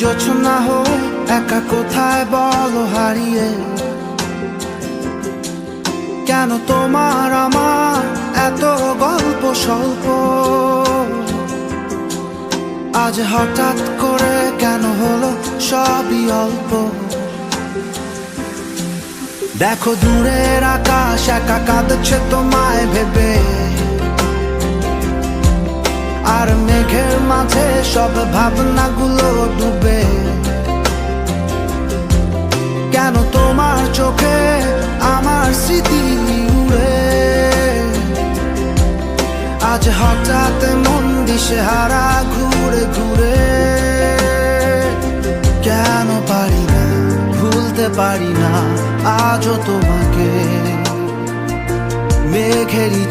জোছনা হয়ে একা কোথায় বলো হারিয়ে, কেন তোমার আমার এত গল্প স্বল্প, আজ হঠাৎ করে কেন হলো সবই অল্প। দেখো দূরের আকাশ একা কাঁদছে তোমায় ভেবে, আর মেঘের মাঝে সব ভাবনাগুলো ডুবে। কেন তোমার চোখে আমার স্মৃতি উড়ে, আজ হঠাৎ মন দিশেহারা ঘুরে ঘুরে। কেন পারি না ভুলতে পারি না আজও তোমাকে, মেঘেরই